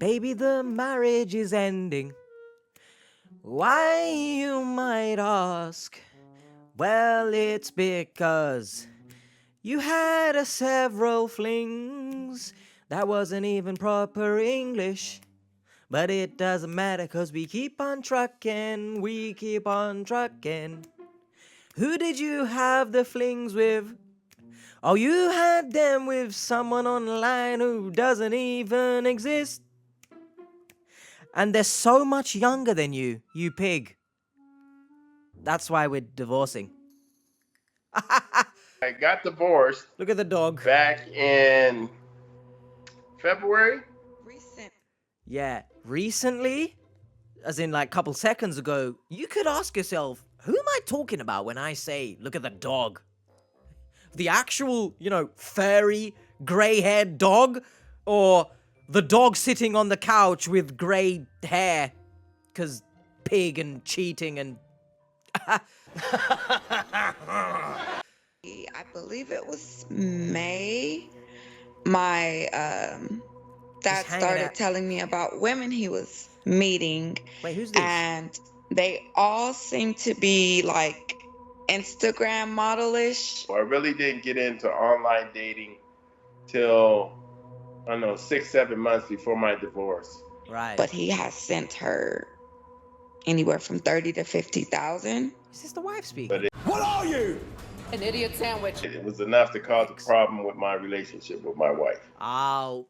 Baby, the marriage is ending. Why, you might ask? Well, it's because you had several flings. That wasn't even proper English. But it doesn't matter, 'cause we keep on trucking. We keep on trucking. Who did you have the flings with? Oh, you had them with someone online who doesn't even exist. And they're so much younger than you, you pig. That's why we're divorcing. I got divorced. Look at the dog. Back in February. Recent. Yeah, recently, as in like a couple seconds ago, you could ask yourself, who am I talking about when I say, look at the dog? The actual, furry, grey-haired dog? Or the dog sitting on the couch with grey hair? 'Cause pig and cheating and... I believe it was May. My dad started telling me about women he was meeting. Wait, who's this? And they all seem to be like Instagram model-ish. I really didn't get into online dating till, I don't know, 6-7 months before my divorce. Right. But he has sent her anywhere from 30 to 50,000. Is this the wife speaking? What are you? An idiot sandwich. It was enough to cause a problem with my relationship with my wife. Oh,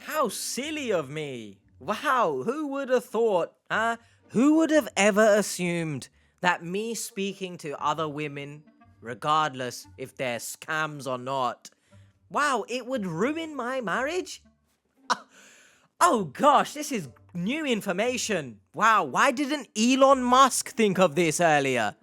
how silly of me. Wow, who would have thought, huh? Who would have ever assumed that me speaking to other women, regardless if they're scams or not, wow, it would ruin my marriage? Oh gosh, this is new information. Wow, why didn't Elon Musk think of this earlier?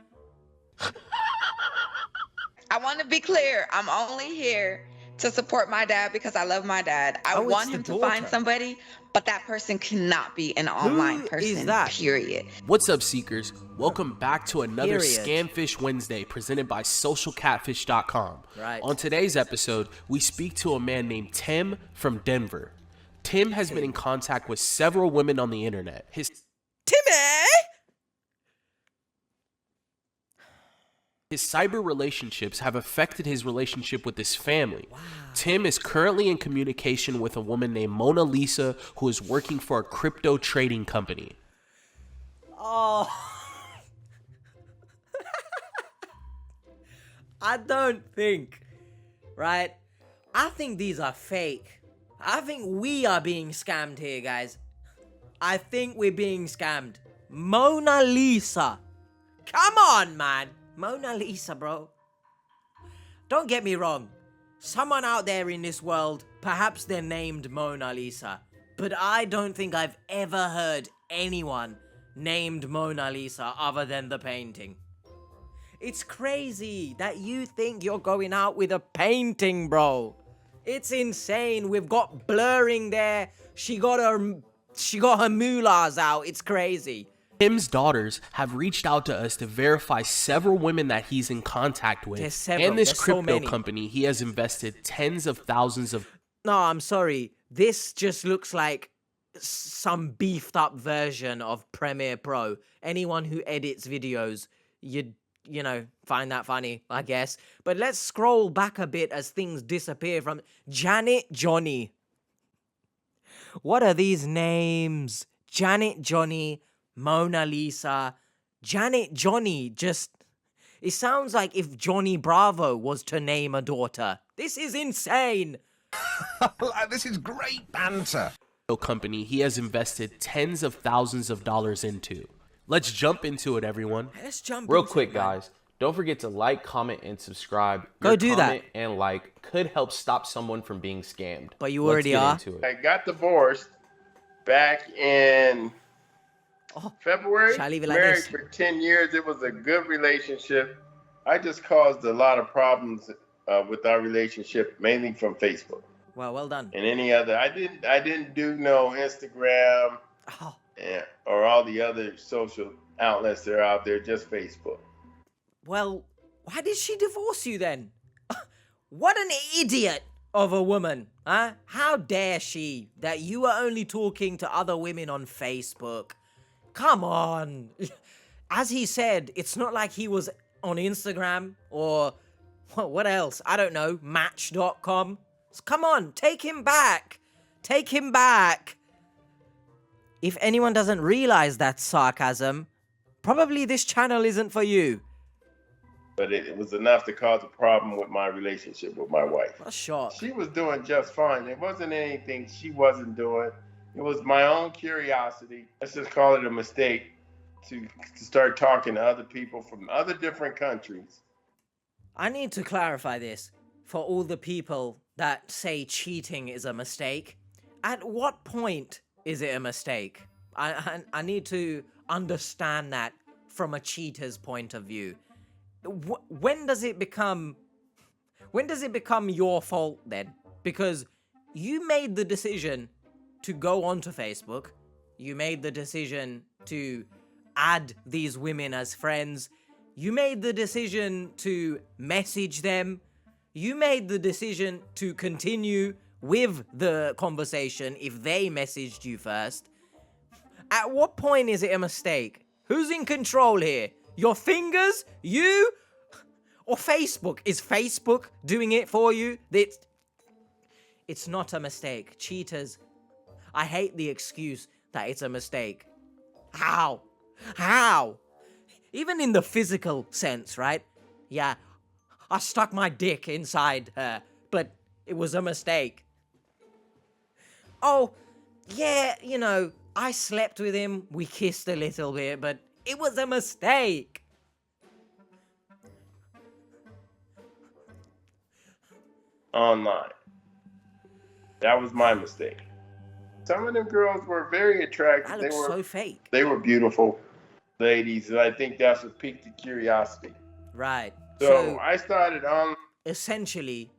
I want to be clear. I'm only here to support my dad because I love my dad. I want him to find somebody, but that person cannot be an online person, is that? Period. What's up, Seekers? Welcome back to another Period. Scamfish Wednesday presented by socialcatfish.com. Right. On today's episode, we speak to a man named Tim from Denver. Tim has been in contact with several women on the internet. His cyber relationships have affected his relationship with his family. Wow. Tim is currently in communication with a woman named Mona Lisa who is working for a crypto trading company. Oh. I don't think, right? I think these are fake. I think we are being scammed here, guys. I think we're being scammed. Mona Lisa. Come on, man. Mona Lisa, bro. Don't get me wrong. Someone out there in this world, perhaps they're named Mona Lisa, but I don't think I've ever heard anyone named Mona Lisa other than the painting. It's crazy that you think you're going out with a painting, bro. It's insane. We've got blurring there. She got her moolahs out. It's crazy. Tim's daughters have reached out to us to verify several women that he's in contact with. And this crypto company, he has invested tens of thousands of... No, I'm sorry. This just looks like some beefed up version of Premiere Pro. Anyone who edits videos, you find that funny, I guess. But let's scroll back a bit as things disappear from Janet Johnny. What are these names? Janet Johnny, Mona Lisa, Janet Johnny. It sounds like if Johnny Bravo was to name a daughter. This is insane. This is great banter. Company he has invested tens of thousands of dollars into. Let's jump into it, everyone. Let's jump real quick, guys. Don't forget to like, comment, and subscribe. Go do that. Comment and like could help stop someone from being scammed. But you already are. I got divorced back in February. Shall I leave it like Married this? for 10 years. It was a good relationship. I just caused a lot of problems with our relationship, mainly from Facebook. Well done. And any other. I didn't do no Instagram or all the other social outlets that are out there, just Facebook. Well, why did she divorce you then? What an idiot. of a woman, huh? How dare she that you are only talking to other women on Facebook? Come on. As he said, it's not like he was on Instagram or what else? I don't know, Match.com. Come on, take him back. Take him back. If anyone doesn't realize that's sarcasm, probably this channel isn't for you. But it was enough to cause a problem with my relationship with my wife. What a shock. She was doing just fine. It wasn't anything she wasn't doing. It was my own curiosity. Let's just call it a mistake to start talking to other people from other different countries. I need to clarify this for all the people that say cheating is a mistake. At what point is it a mistake? I need to understand that from a cheater's point of view. When does it become your fault then? Because you made the decision to go onto Facebook. You made the decision to add these women as friends. You made the decision to message them. You made the decision to continue with the conversation if they messaged you first. At what point is it a mistake? Who's in control here? Your fingers? You? Or Facebook? Is Facebook doing it for you? It's not a mistake. Cheaters. I hate the excuse that it's a mistake. How? How? Even in the physical sense, right? Yeah, I stuck my dick inside her, but it was a mistake. Oh, yeah, you know, I slept with him, we kissed a little bit, but it was a mistake. Online. That was my mistake. Some of them girls were very attractive. That looks so fake. They were beautiful ladies, and I think that's what piqued the curiosity. Right. So I started on. Essentially,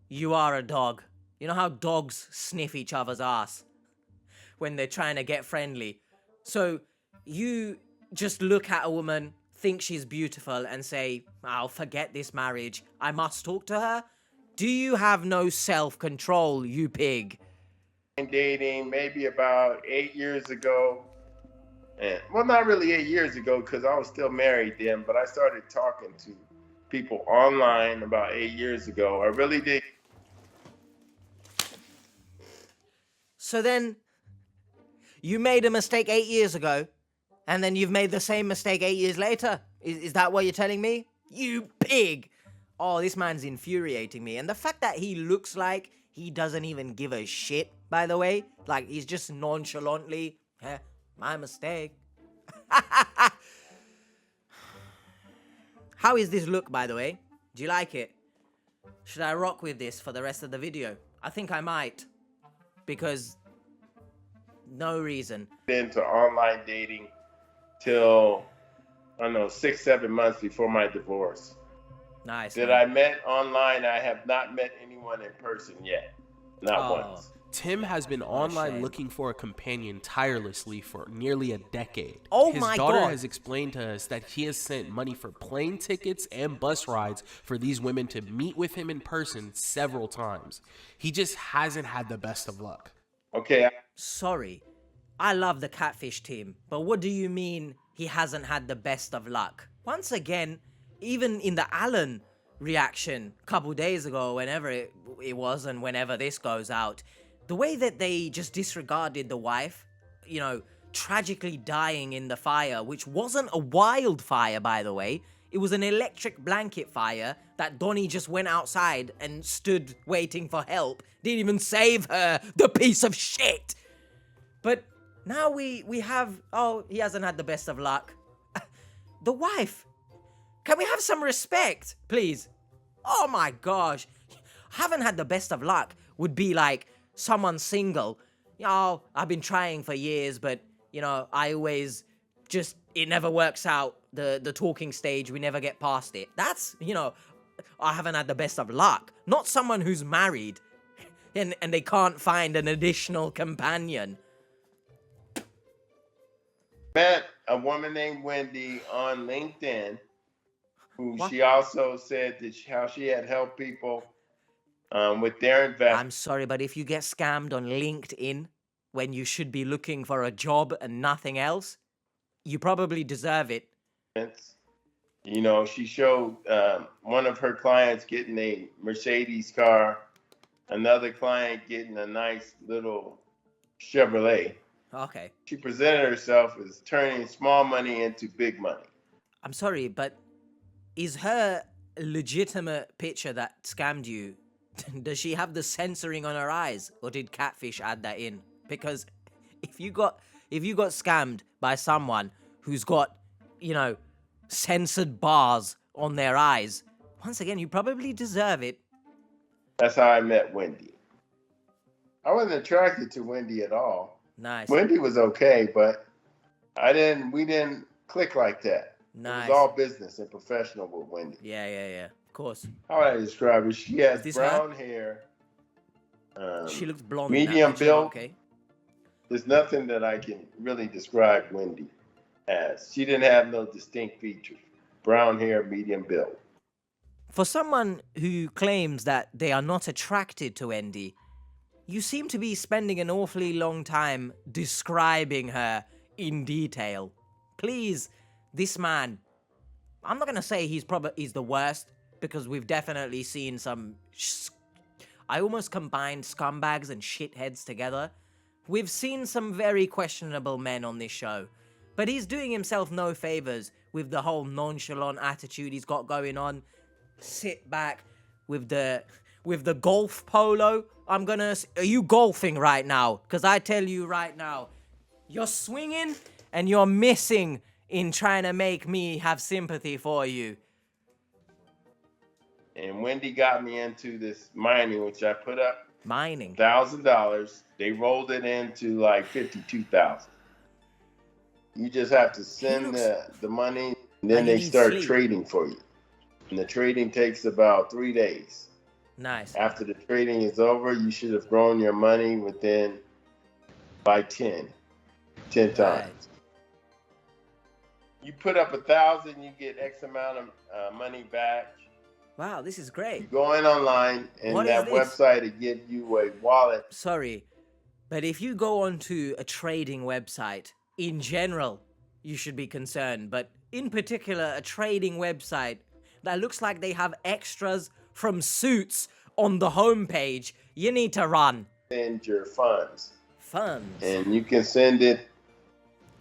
you are a dog. You know how dogs sniff each other's ass when they're trying to get friendly? So you just look at a woman, think she's beautiful, and say, I'll forget this marriage. I must talk to her. Do you have no self-control, you pig? Dating maybe about 8 years ago. And, well, not really 8 years ago because I was still married then, but I started talking to people online about 8 years ago. I really did. So then, you made a mistake 8 years ago, and then you've made the same mistake 8 years later? Is that what you're telling me? You pig! Oh, this man's infuriating me. And the fact that he looks like he doesn't even give a shit, by the way. Like, he's just nonchalantly, my mistake. How is this look, by the way? Do you like it? Should I rock with this for the rest of the video? I think I might. Because no reason. Into online dating till, I don't know, 6-7 months before my divorce. Nice. That I met online. I have not met anyone in person yet. Not once. Tim has been online looking for a companion tirelessly for nearly a decade. Oh His my daughter God. has explained to us that he has sent money for plane tickets and bus rides for these women to meet with him in person several times. He just hasn't had the best of luck. Okay. Sorry, I love the Catfish team, but what do you mean he hasn't had the best of luck? Once again, even in the Alan reaction a couple days ago, whenever it was and whenever this goes out, the way that they just disregarded the wife, you know, tragically dying in the fire, which wasn't a wildfire, by the way. It was an electric blanket fire that Donnie just went outside and stood waiting for help. Didn't even save her, the piece of shit. But now we have, oh, he hasn't had the best of luck. The wife. Can we have some respect, please? Oh my gosh. Haven't had the best of luck would be like someone single. You know, I've been trying for years, but, you know, I always just, it never works out. The talking stage, we never get past it. That's, you know, I haven't had the best of luck. Not someone who's married and they can't find an additional companion. Met a woman named Wendy on LinkedIn, who she also said that how she had helped people with their investment. I'm sorry, but if you get scammed on LinkedIn when you should be looking for a job and nothing else, you probably deserve it. You know, she showed one of her clients getting a Mercedes car, another client getting a nice little Chevrolet. Okay. She presented herself as turning small money into big money. I'm sorry, but is her legitimate picture that scammed you, does she have the censoring on her eyes, or did Catfish add that in? Because if you got scammed by someone who's got, you know, censored bars on their eyes, once again, you probably deserve it. That's how I met Wendy. I wasn't attracted to Wendy at all. Nice. Wendy was okay, but we didn't click like that. Nice. It was all business and professional with Wendy. Yeah. Of course. How would I describe her? She has brown her? hair. She looks blonde. Medium build. Okay. There's nothing that I can really describe Wendy as. She didn't have no distinct features. Brown hair, medium build. For someone who claims that they are not attracted to Wendy, you seem to be spending an awfully long time describing her in detail. Please, this man, I'm not gonna say he's the worst, because we've definitely seen some I almost combined scumbags and shitheads together. We've seen some very questionable men on this show, but he's doing himself no favors with the whole nonchalant attitude he's got going on. Sit back with the golf polo. Are you golfing right now? Because I tell you right now, you're swinging and you're missing in trying to make me have sympathy for you. And Wendy got me into this mining, which I put up Mining. $1,000. They rolled it into like $52,000. You just have to send the money, and then they start trading for you. And the trading takes about 3 days. Nice. After the trading is over, you should have grown your money by 10 times. Right. You put up 1,000, you get X amount of money back. Wow, this is great. You go in online, and that website will give you a wallet. Sorry, but if you go onto a trading website, in general, you should be concerned. But in particular, a trading website that looks like they have extras from Suits on the homepage, you need to run. Send your funds. Funds. And you can send it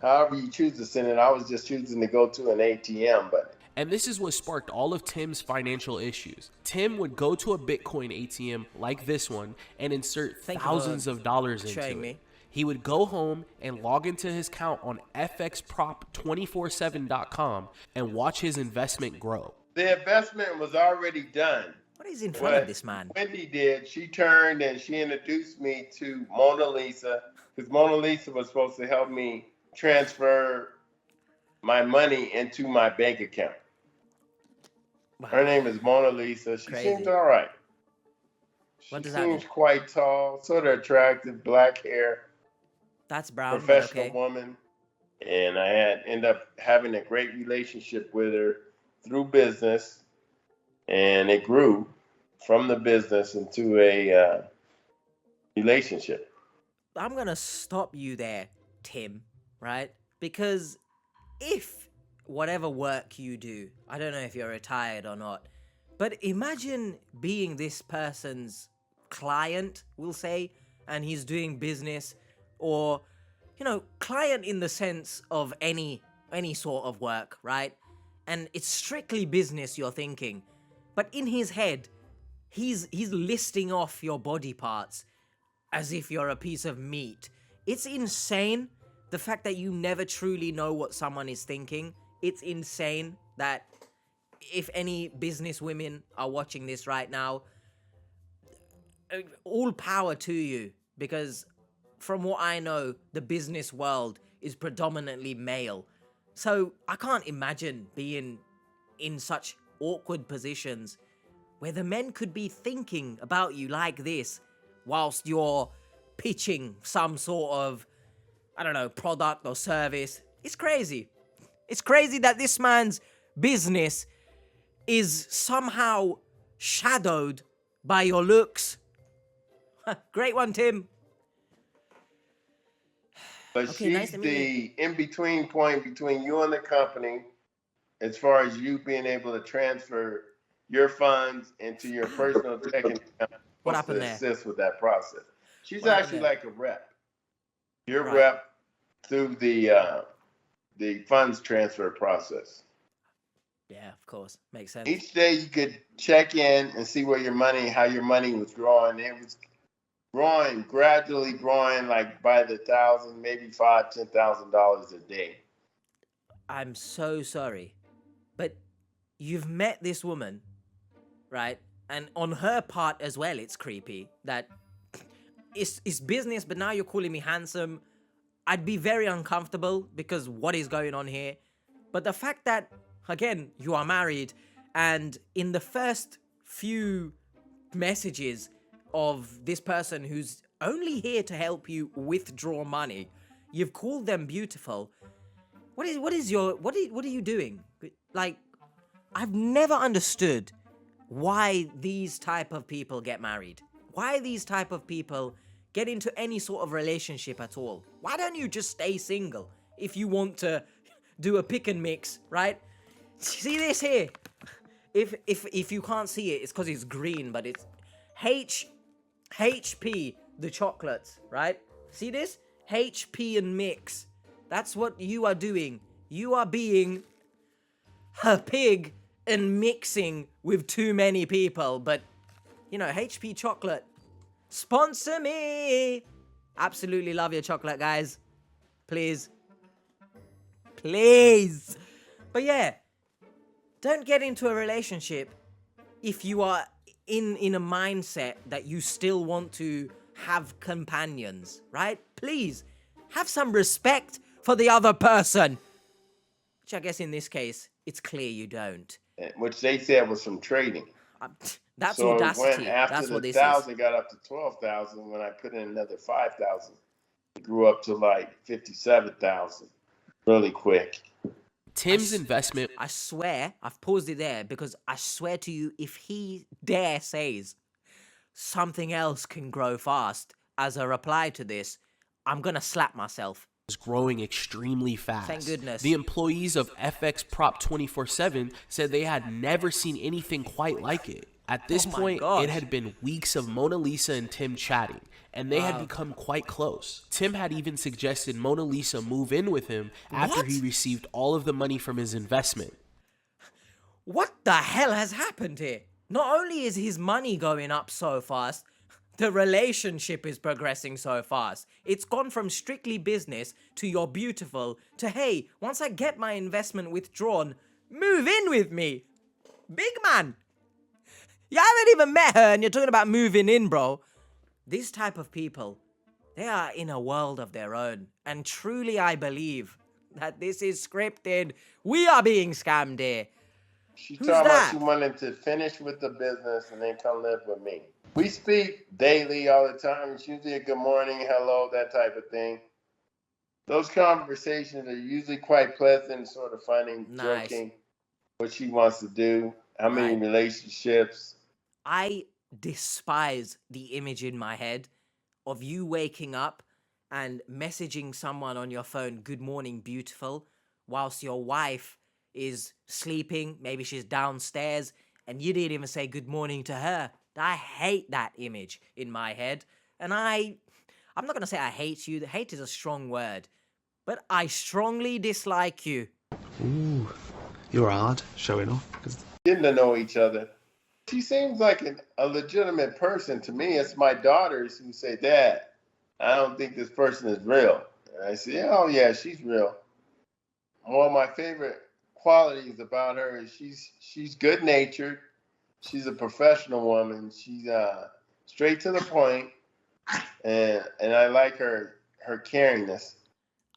however you choose to send it. I was just choosing to go to an ATM, but... And this is what sparked all of Tim's financial issues. Tim would go to a Bitcoin ATM like this one and insert thousands of dollars into it. He would go home and log into his account on fxprop247.com and watch his investment grow. The investment was already done. What is in front of this man? Wendy did. She turned and she introduced me to Mona Lisa, because Mona Lisa was supposed to help me transfer my money into my bank account. Wow. Her name is Mona Lisa. She seems all right. She seems quite tall, sort of attractive, black hair. That's brown. Professional woman. And I ended up having a great relationship with her through business. And it grew from the business into a relationship. I'm going to stop you there, Tim, right? Because if whatever work you do, I don't know if you're retired or not, but imagine being this person's client, we'll say, and he's doing business, or, you know, client in the sense of any sort of work, right? And it's strictly business you're thinking, but in his head, he's listing off your body parts as if you're a piece of meat. It's insane, the fact that you never truly know what someone is thinking. It's insane that if any business women are watching this right now, all power to you, because from what I know, the business world is predominantly male. So I can't imagine being in such awkward positions where the men could be thinking about you like this whilst you're pitching some sort of, I don't know, product or service. It's crazy. It's crazy that this man's business is somehow shadowed by your looks. Great one, Tim. But Okay, nice she's to meet you. the in-between point between you and the company as far as you being able to transfer your funds into your personal checking account. What Supposed to happened there? assist with that process. She's What happened actually there? like a rep. Your Right. rep through the funds transfer process. Yeah, of course. Makes sense. Each day you could check in and see where how your money was growing. It was growing, gradually growing, like by the thousand, maybe $5,000, $10,000 a day. I'm so sorry, but you've met this woman, right? And on her part as well, it's creepy that it's business, but now you're calling me handsome. I'd be very uncomfortable because what is going on here? But the fact that, again, you are married, and in the first few messages of this person who's only here to help you withdraw money, you've called them beautiful. What are you doing? Like, I've never understood why these type of people get married. Why these type of people get into any sort of relationship at all. Why don't you just stay single if you want to do a pick and mix, right? See this here? If you can't see it, it's because it's green, but it's HP, the chocolates, right? See this? HP and mix. That's what you are doing. You are being a pig and mixing with too many people. But, you know, HP chocolate, sponsor me. Absolutely love your chocolate, guys. Please. Please. But yeah, don't get into a relationship if you are in a mindset that you still want to have companions, right? Please, have some respect for the other person. Which I guess in this case, it's clear you don't. Which they said was from trading. That's so audacity. When after That's what the this is. 1,000 got up to 12,000, when I put in another 5,000, it grew up to like 57,000 really quick. Tim's investment. I swear, I've paused it there because I swear to you, if he dare says something else can grow fast as a reply to this, I'm gonna slap myself. Was growing extremely fast. Thank goodness. The employees of FX Prop 24/7 said they had never seen anything quite like it. At this point, gosh. it had been weeks of Mona Lisa and Tim chatting, and they had become quite close. Tim had even suggested Mona Lisa move in with him after he received all of the money from his investment. What the hell has happened here? Not only is his money going up so fast, the relationship is progressing so fast. It's gone from strictly business to you're beautiful to, hey, once I get my investment withdrawn, move in with me. Big man. You haven't even met her and you're talking about moving in, bro. These type of people, they are in a world of their own. And truly I believe that this is scripted. We are being scammed here. She Who's talking that? about she wanted to finish with the business and then come live with me. We speak daily all the time. It's usually a good morning, hello, that type of thing. Those conversations are usually quite pleasant, sort of funny, joking, what she wants to do, how many relationships. I despise the image in my head of you waking up and messaging someone on your phone, good morning, beautiful, whilst your wife is sleeping, maybe she's downstairs, and you didn't even say good morning to her. I hate that image in my head. And I'm not going to say I hate you. Hate is a strong word. But I strongly dislike you. Ooh, you're hard, showing off. Getting to know each other. She seems like a legitimate person to me. It's my daughters who say, Dad, I don't think this person is real. And I say, oh, yeah, she's real. One of my favorite qualities about her is she's good-natured. She's a professional woman. She's straight to the point, and I like her caringness.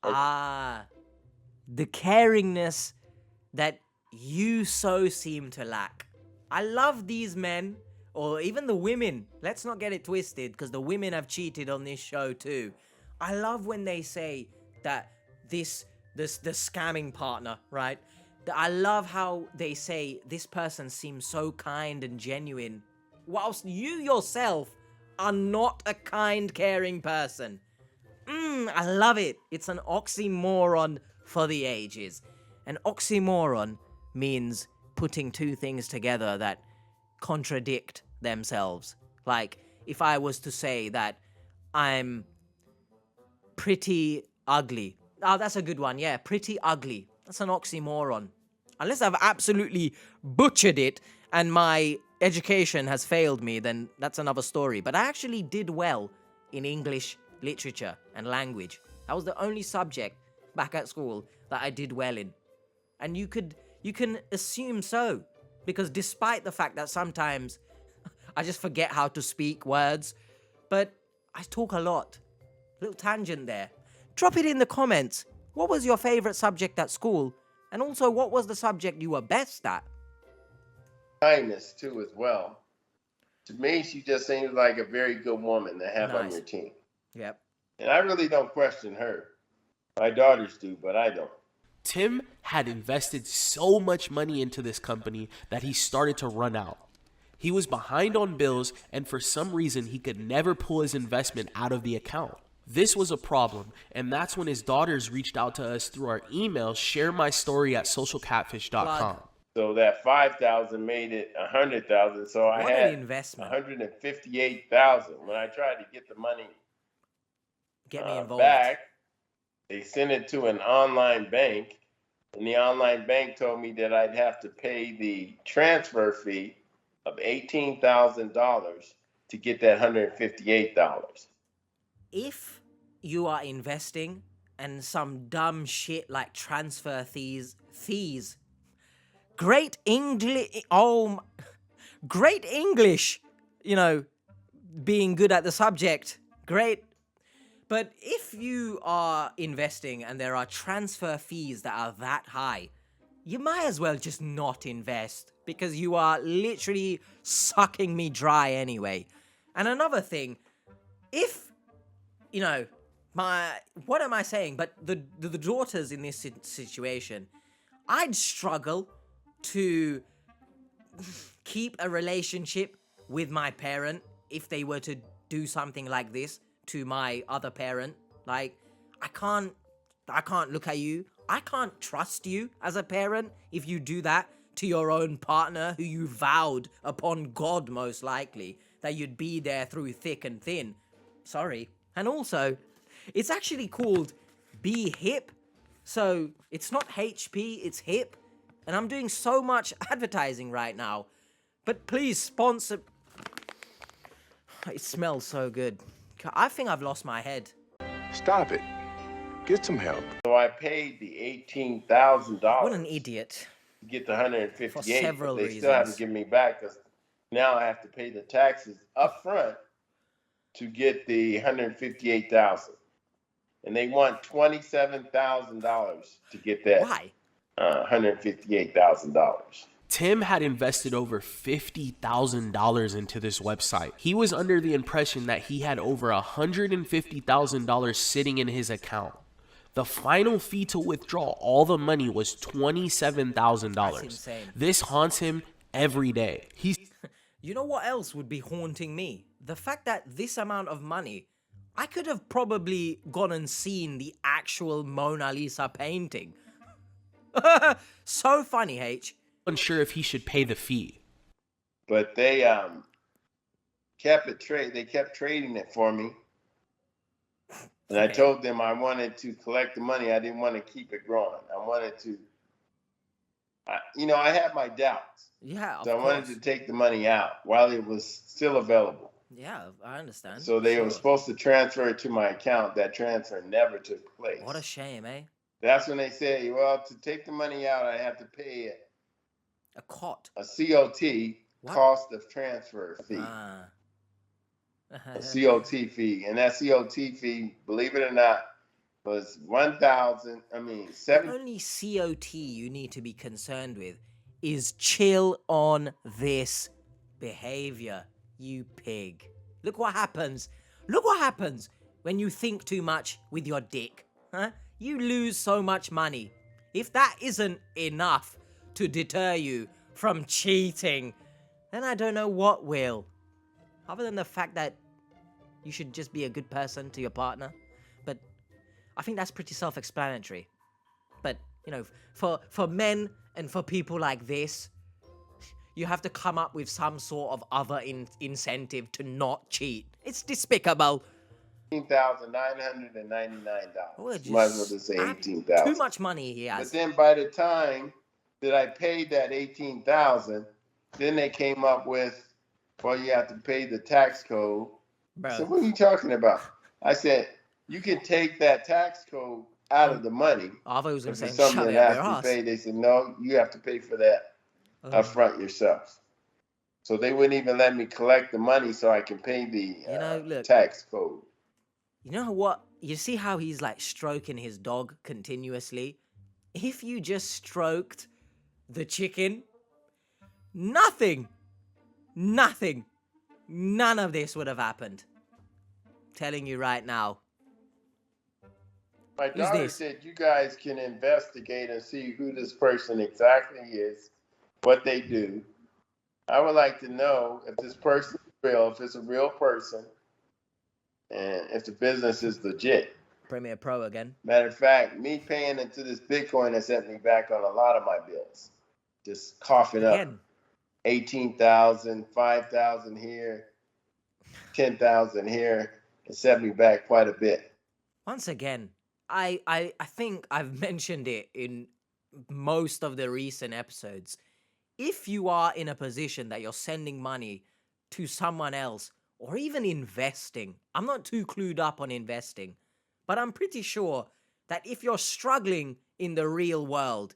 The caringness that you so seem to lack. I love these men, or even the women. Let's not get it twisted, because the women have cheated on this show too. I love when they say that the scamming partner, right? I love how they say this person seems so kind and genuine. whilst you yourself are not a kind, caring person. I love it. It's an oxymoron for the ages. An oxymoron means putting two things together that contradict themselves. Like, if I was to say that I'm pretty ugly. Oh, that's a good one. Yeah, pretty ugly. That's an oxymoron. Unless I've absolutely butchered it and my education has failed me, then that's another story. But I actually did well in English literature and language. That was the only subject back at school that I did well in. And you can assume so, because despite the fact that sometimes I just forget how to speak words, but I talk a lot. Little tangent there. Drop it in the comments. What was your favorite subject at school? And also, what was the subject you were best at? Kindness, too, as well. To me, she just seems like a very good woman to have on Nice. your team. Yep. And I really don't question her. My daughters do, but I don't. Tim had invested so much money into this company that he started to run out. He was behind on bills, and for some reason, he could never pull his investment out of the account. This was a problem, and that's when his daughters reached out to us through our email, sharemystory@socialcatfish.com. So that 5,000 made it 100,000. So I What an had investment. 158,000. When I tried to get the money Get me involved. back, they sent it to an online bank, and the online bank told me that I'd have to pay the transfer fee of $18,000 to get that $158. If you are investing and some dumb shit like transfer fees, great English, great English, being good at the subject, great. But if you are investing and there are transfer fees that are that high, you might as well just not invest, because you are literally sucking me dry anyway. And another thing, if what am I saying? But the daughters in this situation, I'd struggle to keep a relationship with my parent if they were to do something like this to my other parent. Like, I can't look at you. I can't trust you as a parent if you do that to your own partner who you vowed upon God, most likely, that you'd be there through thick and thin. Sorry. And also, it's actually called Be Hip. So it's not HP, it's hip. And I'm doing so much advertising right now. But please sponsor. It smells so good. I think I've lost my head. Stop it. Get some help. So I paid the $18,000. What an idiot. To get the 158. For several but they still haven't reasons. given me back, because now I have to pay the taxes up front to get the 158,000. And they want $27,000 to get that. Why? $158,000. Tim had invested over $50,000 into this website. He was under the impression that he had over $150,000 sitting in his account. The final fee to withdraw all the money was $27,000. That's insane. This haunts him every day. You know what else would be haunting me? The fact that this amount of money, I could have probably gone and seen the actual Mona Lisa painting. So funny, H. Unsure if he should pay the fee. But they kept trading it for me. And I told them I wanted to collect the money. I didn't want to keep it growing. I wanted to, I had my doubts. Yeah, of So I wanted course. to take the money out while it was still available. Yeah, I understand. So they Sure. were supposed to transfer it to my account. That transfer never took place. What a shame, eh? That's when they say, well, to take the money out, I have to pay A cot. a COT, What? cost of transfer fee. Ah. A COT fee. And that COT fee, believe it or not, was The $7. only COT you need to be concerned with is chill on this behavior, you pig. Look what happens. Look what happens when you think too much with your dick. Huh? You lose so much money. If that isn't enough to deter you from cheating, then I don't know what will. other than the fact that you should just be a good person to your partner. But I think that's pretty self-explanatory. But, you know, for men and for people like this, you have to come up with some sort of other incentive to not cheat. It's despicable. $18,999. Oh, Might as well just say 18,000. Too much money he has. But then by the time that I paid that 18,000, then they came up with, well, you have to pay the tax code. Bro. So what are you talking about? I said, you can take that tax code out of the money. I thought he was going If to it's say, something shove it that up your has to ass. be paid, they said, no, you have to pay for that upfront yourself. So they wouldn't even let me collect the money so I can pay the look, tax code. You know what? You see how he's like stroking his dog continuously? If you just stroked the chicken, nothing, none of this would have happened. Telling you right now. My Who's daughter this? said you guys can investigate and see who this person exactly is, what they do. I would like to know if this person is real, if it's a real person, and if the business is legit. Premiere Pro again. Matter of fact, me paying into this Bitcoin has set me back on a lot of my bills. Just coughing up Again. 18,000, 5,000 here, 10,000 here. It set me back quite a bit. Once again, I think I've mentioned it in most of the recent episodes. If you are in a position that you're sending money to someone else, or even investing, I'm not too clued up on investing, but I'm pretty sure that if you're struggling in the real world,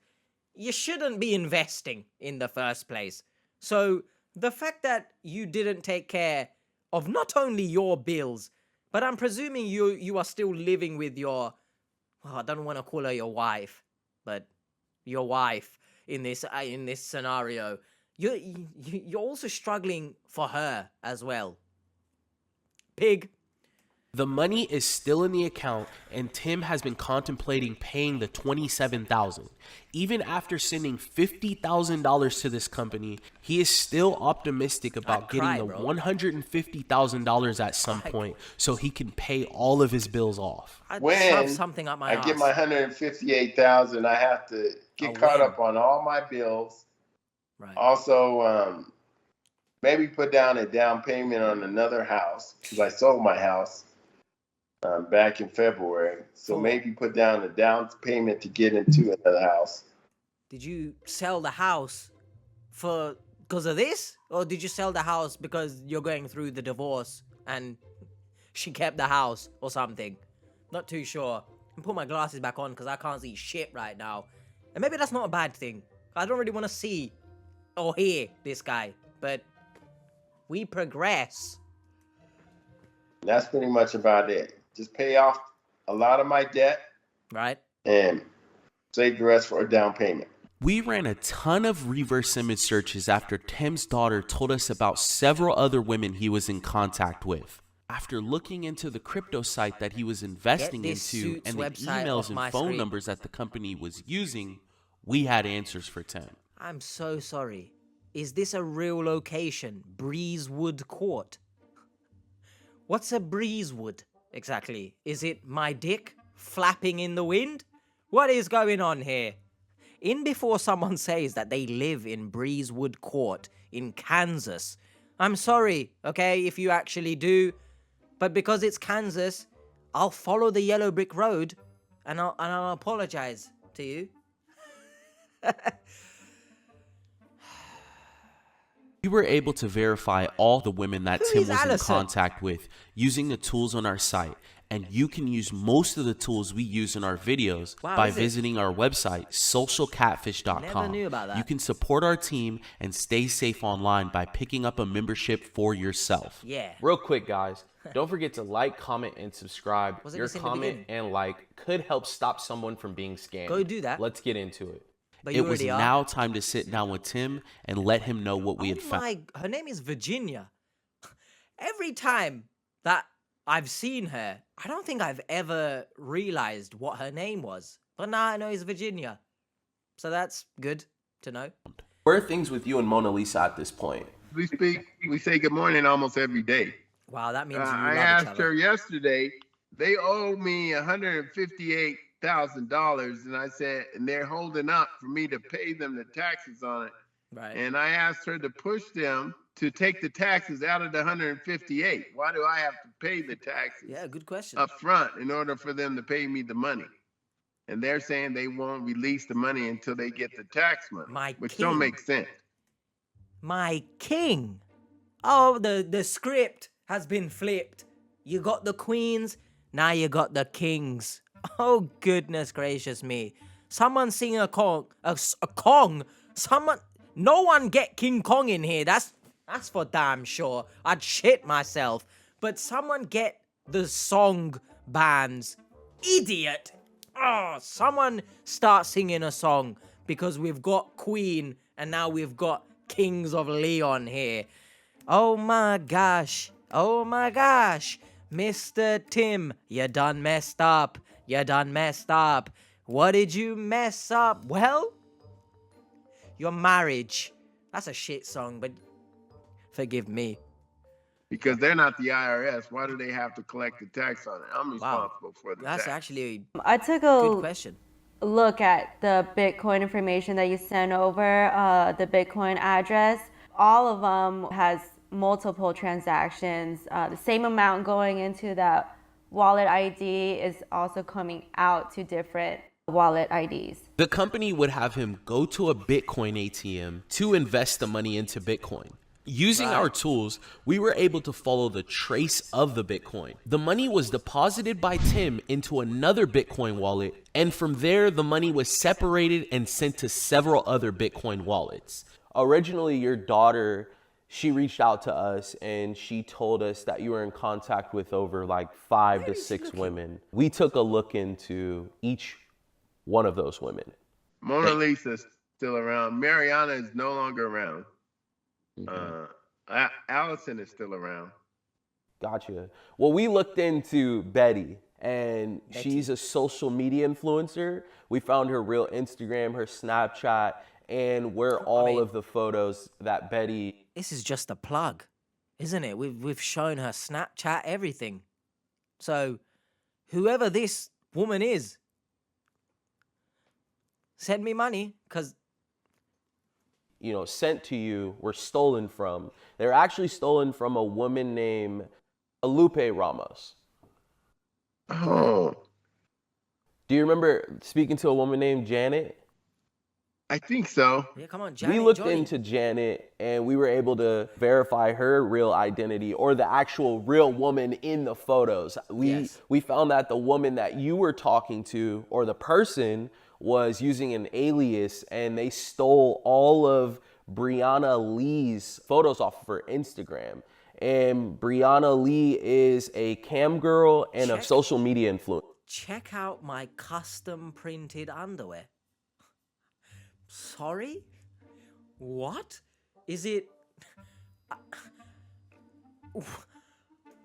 you shouldn't be investing in the first place. So the fact that you didn't take care of not only your bills, but I'm presuming you are still living with your, well, I don't want to call her your wife, but your wife in this scenario. You're also struggling for her as well. Pig. The money is still in the account, and Tim has been contemplating paying the $27,000. Even after sending $50,000 to this company, he is still optimistic about getting the $150,000 at some point, so he can pay all of his bills off. When Shove something up my I ass. get my $158,000, I have to get caught up on all my bills. Right. Also, maybe put down a down payment on another house because I sold my house back in February. So maybe put down a down payment to get into another house. Did you sell the house because of this? Or did you sell the house because you're going through the divorce and she kept the house or something? Not too sure. I'm put my glasses back on because I can't see shit right now. And maybe that's not a bad thing. I don't really want to see or hear this guy. But we progress. That's pretty much about it. Just pay off a lot of my debt. Right. And save the rest for a down payment. We ran a ton of reverse image searches after Tim's daughter told us about several other women he was in contact with. After looking into the crypto site that he was investing into and the emails and phone numbers that the company was using, we had answers for Tim. I'm so sorry. Is this a real location? Breezewood Court? What's a breezewood exactly? Is it my dick flapping in the wind? What is going on here? In before someone says that they live in Breezewood Court in Kansas. I'm sorry, okay, if you actually do. But because it's Kansas, I'll follow the yellow brick road and I'll apologize to you. We were able to verify all the women that Who Tim is was in Allison? contact with using the tools on our site. And you can use most of the tools we use in our videos by visiting our website, socialcatfish.com. Never knew about that. You can support our team and stay safe online by picking up a membership for yourself. Yeah. Real quick, guys, don't forget to like, comment, and subscribe. Wasn't Your this in the comment beginning? and like could help stop someone from being scammed. Go do that. Let's get into it. But you It was already are. now time to sit down with Tim and let him know what we had found. Her name is Virginia. Every time that I've seen her, I don't think I've ever realized what her name was. But now I know it's Virginia. So that's good to know. Where are things with you and Mona Lisa at this point? We speak. We say good morning almost every day. Wow, that means you I love each asked other. her yesterday. They owe me $158,000, and I said, and they're holding up for me to pay them the taxes on it. Right. And I asked her to push them to take the taxes out of the 158. Why do I have to pay the taxes? Yeah, good question. Up front in order for them to pay me the money? And they're saying they won't release the money until they get the tax money, which don't make sense. My king. Oh, the script has been flipped. You got the queens, now you got the kings. Oh, goodness gracious me. Someone sing a Kong. Someone, no one get King Kong in here. That's for damn sure. I'd shit myself. But someone get the song bands. Idiot. Oh, someone start singing a song, because we've got Queen and now we've got Kings of Leon here. Oh my gosh. Oh my gosh. Mr. Tim, you done messed up. You done messed up. What did you mess up? Well, your marriage. That's a shit song, but forgive me. Because they're not the IRS. Why do they have to collect the tax on it? I'm responsible for the tax. That's actually I took a good question. Look at the Bitcoin information that you sent over, the Bitcoin address. All of them has multiple transactions. The same amount going into that wallet ID is also coming out to different wallet IDs. The company would have him go to a Bitcoin ATM to invest the money into Bitcoin. Using our tools, we were able to follow the trace of the Bitcoin. The money was deposited by Tim into another Bitcoin wallet, and from there, the money was separated and sent to several other Bitcoin wallets. Originally, your daughter, she reached out to us and she told us that you were in contact with over like 5 to 6 women. We took a look into each one of those women. Mona Lisa's still around. Mariana is no longer around. Allison is still around. Gotcha. Well, we looked into Betty, and she's a social media influencer. We found her real Instagram, her Snapchat, and where all of the photos that Betty... This is just a plug, isn't it? We've shown her Snapchat, everything. So, whoever this woman is, send me money, because... sent to you, were stolen from. They're actually stolen from a woman named Lupe Ramos. Oh. Do you remember speaking to a woman named Janet? I think so. Yeah, come on, Janet. We looked into Janet, and we were able to verify her real identity, or the actual real woman in the photos. We found that the woman that you were talking to, or the person, was using an alias, and they stole all of Brianna Lee's photos off of her Instagram. And Brianna Lee is a cam girl and a social media influencer. Check out my custom printed underwear. Sorry? What? Is it...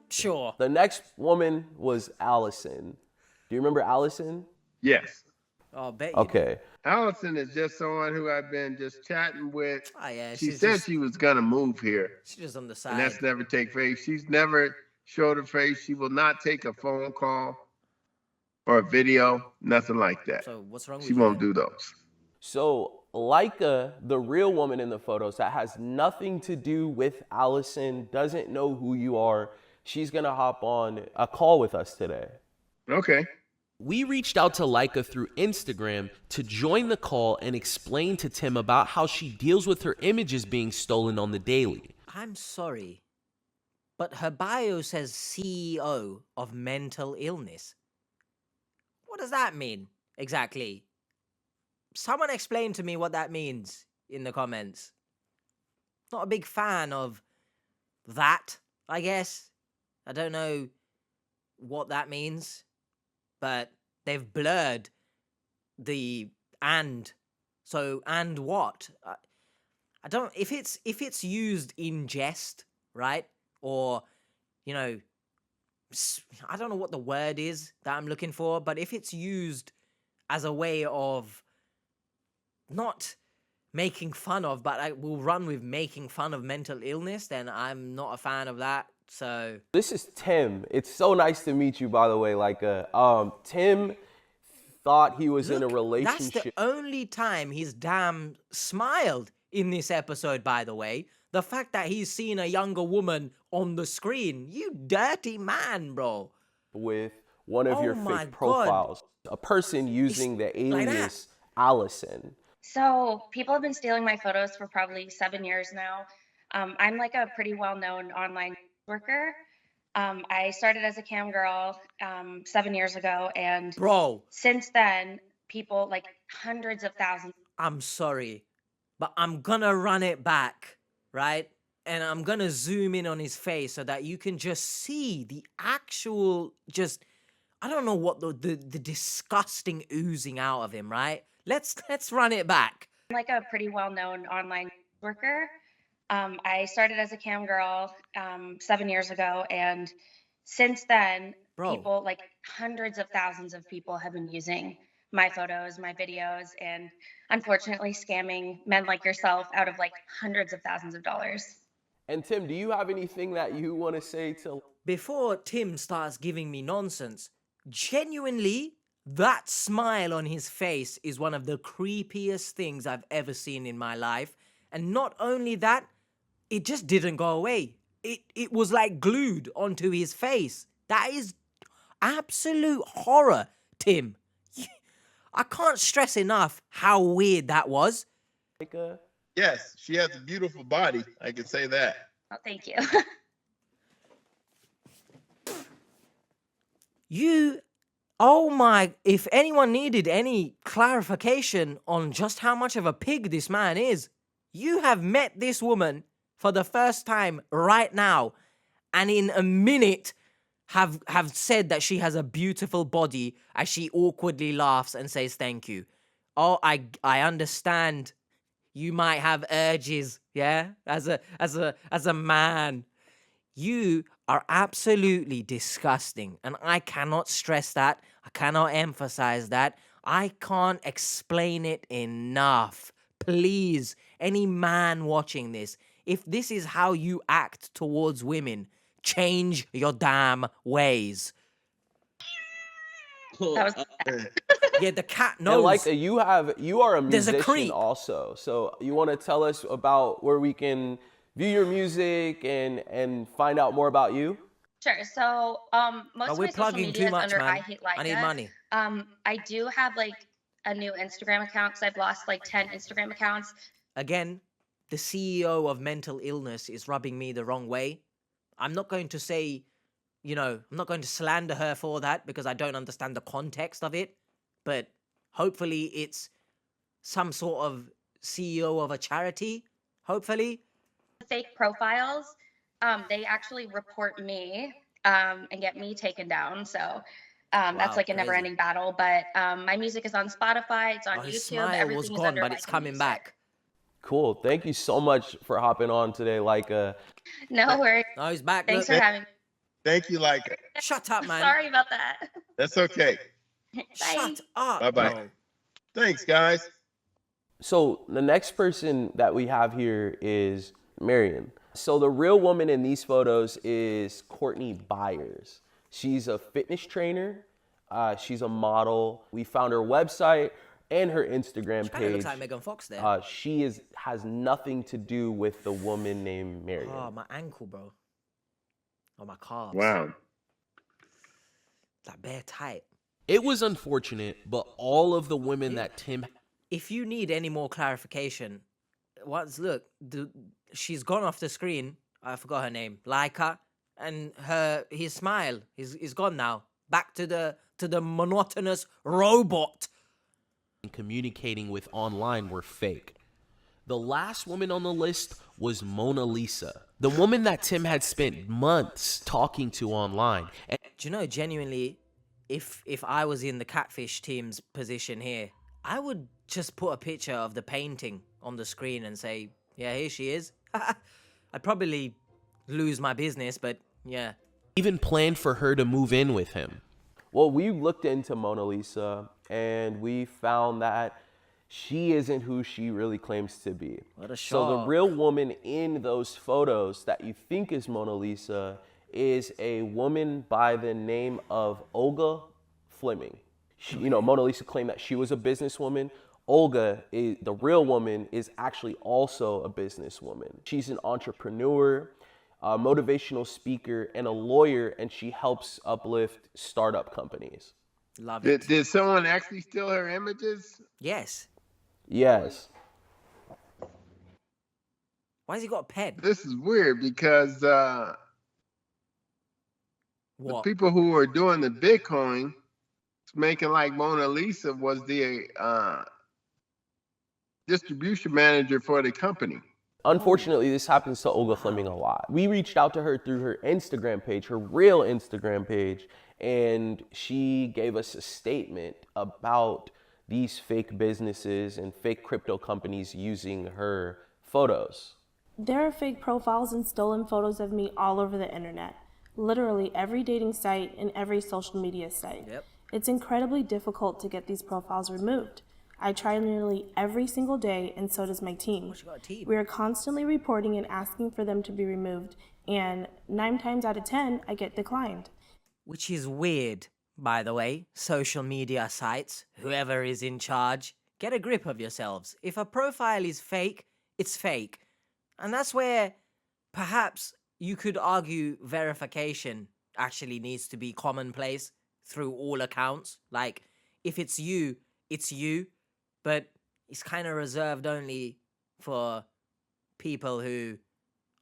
Sure. The next woman was Allison. Do you remember Allison? Yes. Oh, I bet you Okay. Allison is just someone who I've been just chatting with. Oh, yeah, she said she was going to move here. She's just on the side. And that's never take place. She's never showed her face. She will not take a phone call or a video, nothing like that. So what's wrong with She you? won't do those. So Leica, the real woman in the photos that has nothing to do with Allison, doesn't know who you are, she's going to hop on a call with us today. Okay. We reached out to Leica through Instagram to join the call and explain to Tim about how she deals with her images being stolen on the daily. I'm sorry, but her bio says CEO of mental illness. What does that mean exactly? Someone explain to me what that means in the comments. Not a big fan of that, I guess. I don't know what that means, but they've blurred the and. So, and what? I don't, if it's used in jest, right? Or, you know, I don't know what the word is that I'm looking for, but if it's used as a way of not making fun of, but I will run with making fun of mental illness, then I'm not a fan of that. So this is Tim. It's so nice to meet you, by the way. Tim thought he was in a relationship. That's the only time he's damn smiled in this episode, by the way. The fact that he's seen a younger woman on the screen. You dirty man, bro. With one of your fake profiles. A person using the alias Allison. So people have been stealing my photos for probably 7 years now. I'm like a pretty well-known online worker. I started as a cam girl 7 years ago, and since then, people, like hundreds of thousands. I'm sorry, but I'm gonna run it back, right? And I'm gonna zoom in on his face so that you can just see the actual, I don't know what the disgusting oozing out of him, right? Let's run it back. I'm like a pretty well-known online worker. I started as a cam girl 7 years ago, and since then, people, like hundreds of thousands of people, have been using my photos, my videos, and unfortunately scamming men like yourself out of like hundreds of thousands of dollars. And Tim, do you have anything that you want to say to... Before Tim starts giving me nonsense, genuinely, that smile on his face is one of the creepiest things I've ever seen in my life. And not only that, it just didn't go away. It was like glued onto his face. That is absolute horror, Tim. I can't stress enough how weird that was. Yes, she has a beautiful body. I can say that. Oh, thank you. If anyone needed any clarification on just how much of a pig this man is, you have met this woman for the first time right now, and in a minute have said that she has a beautiful body as she awkwardly laughs and says thank you. Oh, I understand. You might have urges, yeah, as a man. You are absolutely disgusting, and I cannot stress that. I cannot emphasize that. I can't explain it enough. Please, any man watching this, if this is how you act towards women, change your damn ways. Yeah, the cat knows. And like you are a musician also. So you want to tell us about where we can view your music and find out more about you? Sure. So most of my social media is under I Hate Leica. I need money. I do have like a new Instagram account because I've lost like 10 Instagram accounts. Again, the CEO of mental illness is rubbing me the wrong way. I'm not going to say, I'm not going to slander her for that because I don't understand the context of it. But hopefully it's some sort of CEO of a charity, hopefully. Fake profiles, they actually report me and get me taken down. So that's like a never-ending battle. But my music is on Spotify, it's on YouTube. His smile was gone, but it's coming back. Cool. Thank you so much for hopping on today, Leica. No worries. No, he's back. Thanks for having me. Thank you, Leica. Shut up, man. Sorry about that. That's okay. Shut up. Bye-bye. Thanks, guys. So the next person that we have here is Marion. So the real woman in these photos is Courtney Byers. She's a fitness trainer. She's a model. We found her website and her Instagram page. Looks like Megan Fox there. She has nothing to do with the woman named Marion. Oh, my ankle, bro. Oh, my calves. Wow. Like bare tight. It was unfortunate, but all of the women that Tim... If you need any more clarification, she's gone off the screen. I forgot her name. Leica. And his smile is gone now. Back to the monotonous robot. Communicating with online were fake. The last woman on the list was Mona Lisa, the woman that Tim had spent months talking to online. And do you know, genuinely, if I was in the Catfish team's position here, I would just put a picture of the painting on the screen and say, yeah, here she is. I'd probably lose my business, but yeah. Even planned for her to move in with him. Well, we looked into Mona Lisa and we found that she isn't who she really claims to be. What a So the shock. real woman in those photos that you think is Mona Lisa is a woman by the name of Olga Fleming. Mona Lisa claimed that she was a businesswoman. Olga, the real woman, is actually also a businesswoman. She's an entrepreneur, a motivational speaker, and a lawyer, and she helps uplift startup companies. Love it. Did someone actually steal her images? Yes. Yes. Why has he got a pen? This is weird because the What? people who were doing the Bitcoin making like Mona Lisa was the distribution manager for the company. Unfortunately, this happens to Olga Fleming a lot. We reached out to her through her Instagram page, her real Instagram page, and she gave us a statement about these fake businesses and fake crypto companies using her photos. There are fake profiles and stolen photos of me all over the internet. Literally every dating site and every social media site. Yep. It's incredibly difficult to get these profiles removed. I try nearly every single day, and so does my team. We are constantly reporting and asking for them to be removed, and 9 times out of 10, I get declined. Which is weird, by the way. Social media sites, whoever is in charge, get a grip of yourselves. If a profile is fake, it's fake. And that's where perhaps you could argue verification actually needs to be commonplace through all accounts. Like, if it's you, it's you. But it's kind of reserved only for people who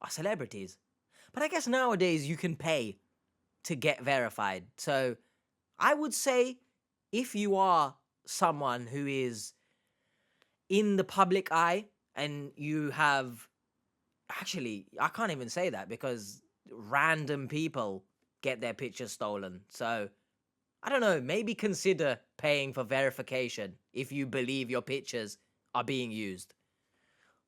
are celebrities. But I guess nowadays you can pay to get verified. So I would say if you are someone who is in the public eye and you have... Actually, I can't even say that because random people get their pictures stolen. So I don't know, maybe consider paying for verification if you believe your pictures are being used.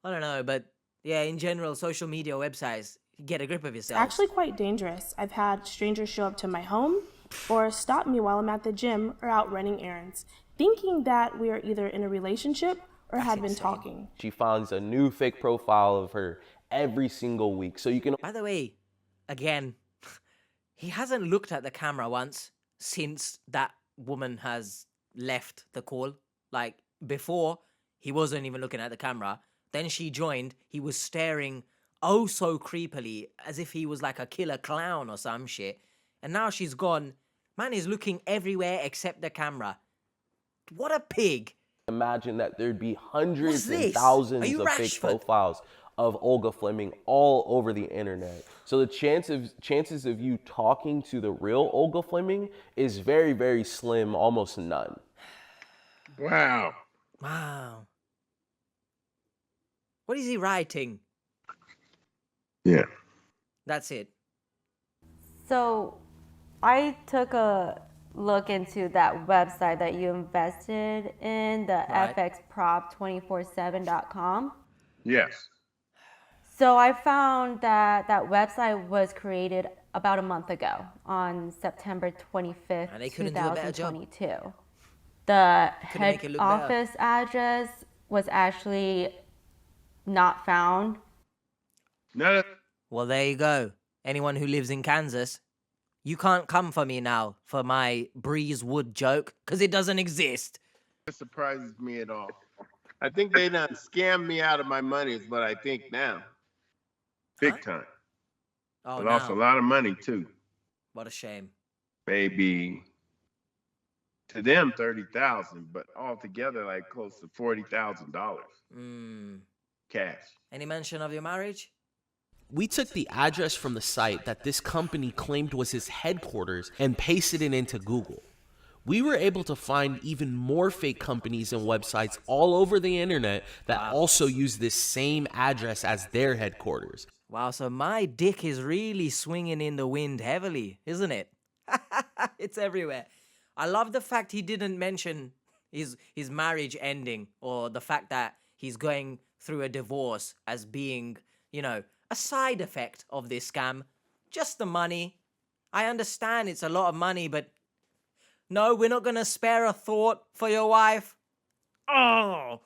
I don't know, but yeah, in general, social media websites, get a grip of yourself. It's actually quite dangerous. I've had strangers show up to my home or stop me while I'm at the gym or out running errands, thinking that we are either in a relationship or had been talking. She finds a new fake profile of her every single week. So you can... By the way, again, he hasn't looked at the camera once since that woman has left the call. Like, before, he wasn't even looking at the camera. Then she joined. He was staring oh so creepily, as if he was like a killer clown or some shit. And now she's gone. Man is looking everywhere except the camera. What a pig. Imagine that there'd be hundreds and thousands of fake profiles of Olga Fleming all over the internet. So the chances of you talking to the real Olga Fleming is very, very slim, almost none. Wow. Wow. What is he writing? Yeah. That's it. So I took a look into that website that you invested in, the fxprop247.com. Yes. So I found that that website was created about a month ago on September 25th, And they couldn't do a better job. 2022. The head office address was actually not found. No. Well, there you go. Anyone who lives in Kansas, you can't come for me now for my Breezewood joke, because it doesn't exist. It surprises me at all. I think they done scammed me out of my money is what I think now. Big time. Oh, I lost no. a lot of money too. What a shame. Maybe to them 30,000, but altogether like close to $40,000 cash. Any mention of your marriage? We took the address from the site that this company claimed was his headquarters and pasted it into Google. We were able to find even more fake companies and websites all over the internet that also use this same address as their headquarters. Wow, so my dick is really swinging in the wind heavily, isn't it? It's everywhere. I love the fact he didn't mention his marriage ending or the fact that he's going through a divorce as being, you know, a side effect of this scam. Just the money. I understand it's a lot of money, but no, we're not going to spare a thought for your wife. Oh.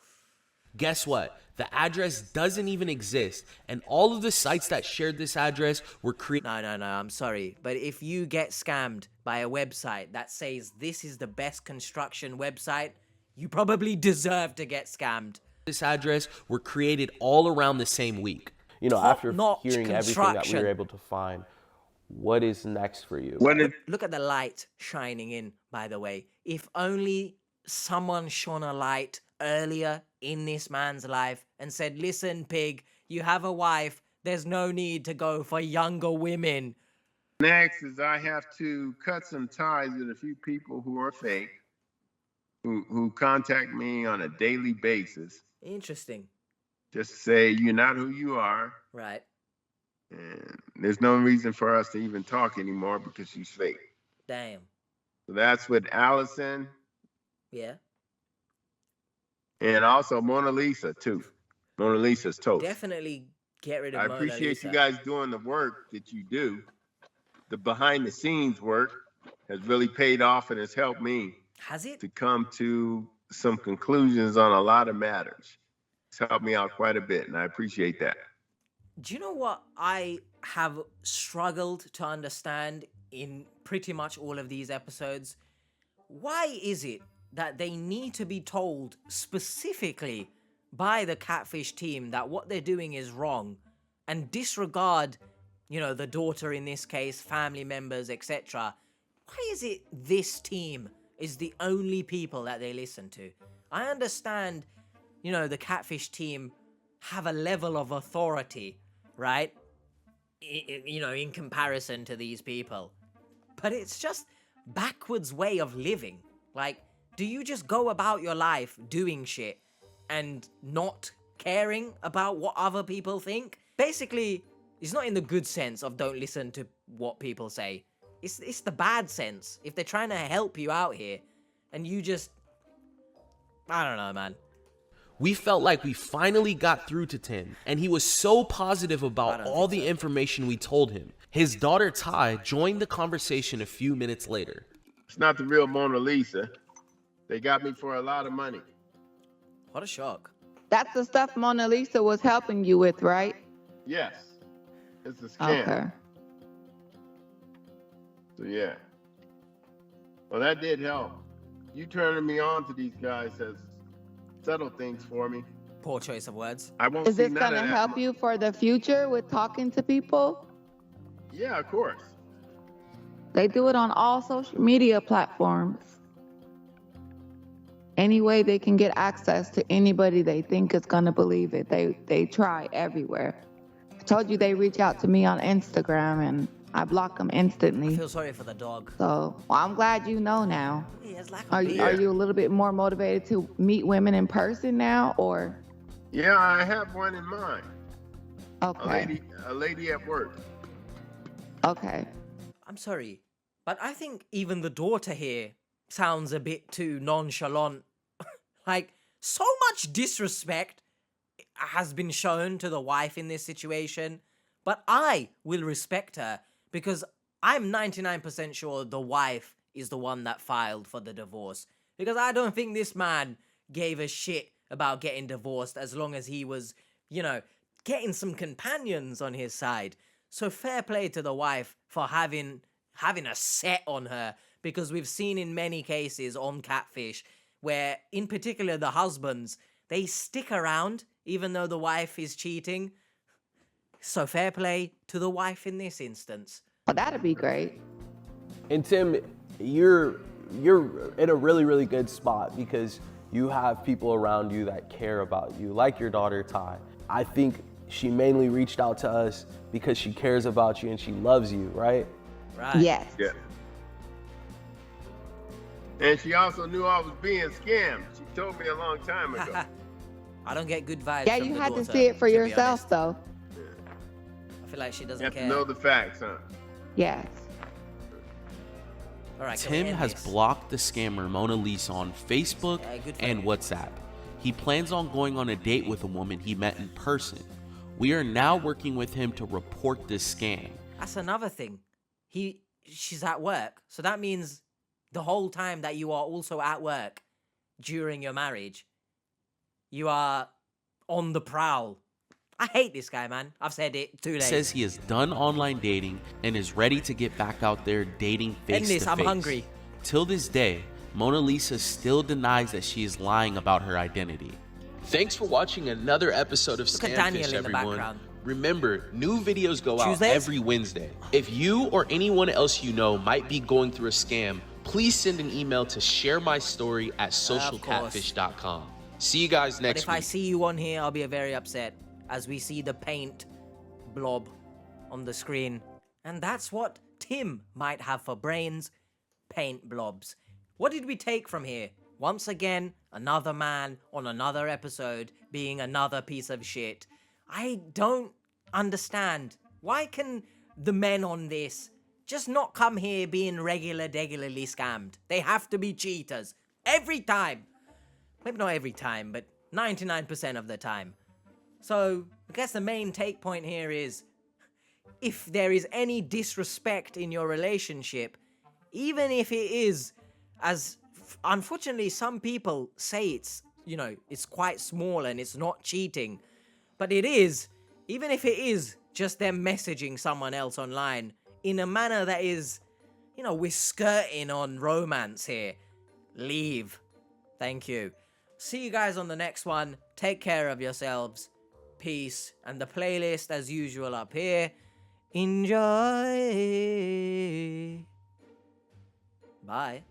Guess what? The address doesn't even exist, and all of the sites that shared this address were created. No, I'm sorry. But if you get scammed by a website that says this is the best construction website, you probably deserve to get scammed. This address were created all around the same week. You know, after Top-notch hearing everything that we construction. were able to find, what is next for you? Look at the light shining in, by the way. If only someone shone a light earlier in this man's life and said, listen, pig, you have a wife. There's no need to go for younger women. Next is I have to cut some ties with a few people who are fake, who contact me on a daily basis. Interesting. Just to say you're not who you are. Right. And there's no reason for us to even talk anymore because she's fake. Damn. So that's with Allison. Yeah. And also Mona Lisa, too. Mona Lisa's toast. Definitely get rid of I Mona appreciate Lisa. you guys doing the work that you do. The behind the scenes work has really paid off and has helped me Has it? to come to some conclusions on a lot of matters. It's helped me out quite a bit, and I appreciate that. Do you know what I have struggled to understand in pretty much all of these episodes? Why is it that they need to be told specifically by the Catfish team that what they're doing is wrong and disregard, you know, the daughter in this case, family members, etc.? Why is it this team is the only people that they listen to? I understand, you know, the Catfish team have a level of authority, right? You know, in comparison to these people. But it's just backwards way of living. Like, do you just go about your life doing shit and not caring about what other people think? Basically, it's not in the good sense of don't listen to what people say. It's the bad sense. If they're trying to help you out here and you just... I don't know, man. We felt like we finally got through to Tim, and he was so positive about all the information we told him. His daughter Ty joined the conversation a few minutes later. It's not the real Mona Lisa. They got me for a lot of money. What a shock. That's the stuff Mona Lisa was helping you with, right? Yes. It's a scam. Okay. So, yeah. Well, that did help. You turning me on to these guys has settled things for me. Poor choice of words. I won't Is see this none going of to that help you for the future with talking to people? Yeah, of course. They do it on all social media platforms. Any way they can get access to anybody they think is going to believe it. They try everywhere. I told you they reach out to me on Instagram and I block them instantly. I feel sorry for the dog. So, well, I'm glad you know now. He has lack of Are beard. you a little bit more motivated to meet women in person now, or? Yeah, I have one in mind. Okay. A lady at work. Okay. I'm sorry, but I think even the daughter here sounds a bit too nonchalant. Like, so much disrespect has been shown to the wife in this situation, but I will respect her because I'm 99% sure the wife is the one that filed for the divorce. Because I don't think this man gave a shit about getting divorced as long as he was, you know, getting some companions on his side. So fair play to the wife for having a set on her, because we've seen in many cases on Catfish where, in particular, the husbands, they stick around even though the wife is cheating. So fair play to the wife in this instance. Well, that'd be great. And Tim, you're in a really, really good spot because you have people around you that care about you, like your daughter Ty. I think she mainly reached out to us because she cares about you and she loves you, right? Right. Yes. Yeah. And she also knew I was being scammed. She told me a long time ago. I don't get good vibes. Yeah, from you the had to daughter, see it for be yourself, honest. though. I feel like she doesn't You have care. to know the facts, huh? Yes. All right, can we Tim end has this? blocked the scammer Mona Lisa on Facebook Yeah, good for and him. WhatsApp. He plans on going on a date with a woman he met in person. We are now working with him to report this scam. That's another thing. She's at work, so that means the whole time that you are also at work during your marriage, you are on the prowl. I hate this guy, man. I've said it too late. Says he is done online dating and is ready to get back out there dating face to face. I'm hungry. Till this day, Mona Lisa still denies that she is lying about her identity. Thanks for watching another episode of Scamfish, everyone. Remember, new videos go out every Wednesday. If you or anyone else you know might be going through a scam, please send an email to sharemystory@socialcatfish.com. See you guys next week. If I see you on here, I'll be very upset as we see the paint blob on the screen. And that's what Tim might have for brains, paint blobs. What did we take from here? Once again, another man on another episode being another piece of shit. I don't understand. Why can the men on this just not come here being regularly scammed? They have to be cheaters. Every time. Maybe not every time, but 99% of the time. So, I guess the main take point here is, if there is any disrespect in your relationship, even if it is, as unfortunately some people say it's, it's quite small and it's not cheating, but it is, even if it is just them messaging someone else online in a manner that is, we're skirting on romance here. Leave. Thank you. See you guys on the next one. Take care of yourselves. Peace. And the playlist as usual up here. Enjoy. Bye.